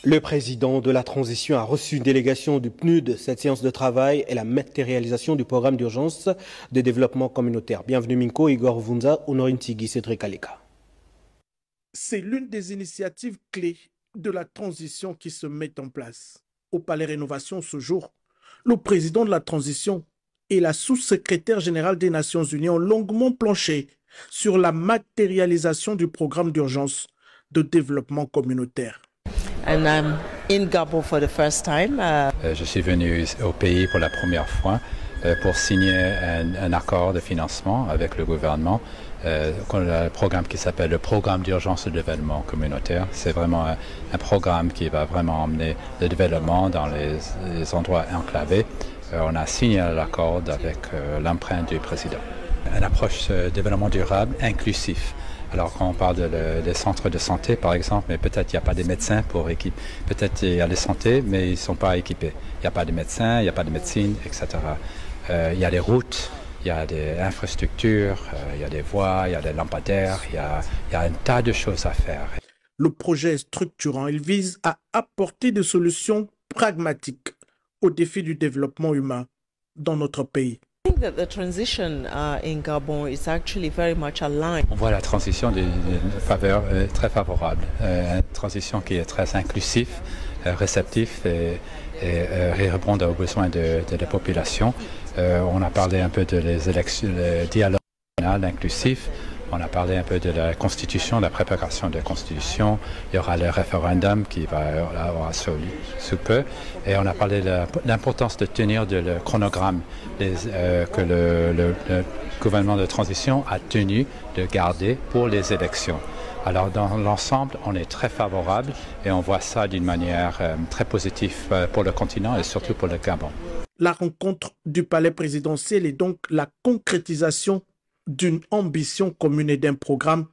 Le président de la transition a reçu une délégation du PNUD. Cette séance de travail est la matérialisation du programme d'urgence de développement communautaire. Bienvenue Minko, Igor Vunza, Honorine Tigui, Cédric Aleka. C'est l'une des initiatives clés de la transition qui se met en place. Au Palais Rénovation ce jour, le président de la transition et la sous-secrétaire générale des Nations Unies ont longuement planché sur la matérialisation du programme d'urgence de développement communautaire. And I'm in Gabon for the first time. Je suis venu au pays pour la première fois pour signer un accord de financement avec le gouvernement. Un programme qui s'appelle le programme d'urgence de développement communautaire. C'est vraiment un programme qui va vraiment emmener le développement dans les endroits enclavés. On a signé l'accord avec l'empreinte du président. Une approche de développement durable inclusif. Alors quand on parle des centres de santé par exemple, mais peut-être il n'y a pas des médecins pour équiper. Peut-être il y a des santé, mais ils ne sont pas équipés. Il n'y a pas de médecins, il n'y a pas de médecine, etc. Il y a des routes, il y a des infrastructures, il y a des voies, il y a des lampadaires, il y a un tas de choses à faire. Le projet est structurant. Il vise à apporter des solutions pragmatiques aux défis du développement humain dans notre pays. The transition in Gabon is actually very much aligned. On voit la transition d'une faveur très favorable, une transition qui est très inclusive, réceptive et répond aux besoins de la population. On a parlé un peu de les élections, le dialogue national inclusif. On a parlé un peu de la Constitution, de la préparation de la Constitution. Il y aura le référendum qui va avoir sous peu. Et on a parlé de l'importance de tenir le chronogramme que le gouvernement de transition a tenu de garder pour les élections. Alors dans l'ensemble, on est très favorable et on voit ça d'une manière très positive pour le continent et surtout pour le Gabon. La rencontre du palais présidentiel est donc la concrétisation d'une ambition commune et d'un programme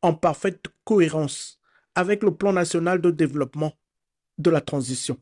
en parfaite cohérence avec le plan national de développement de la transition.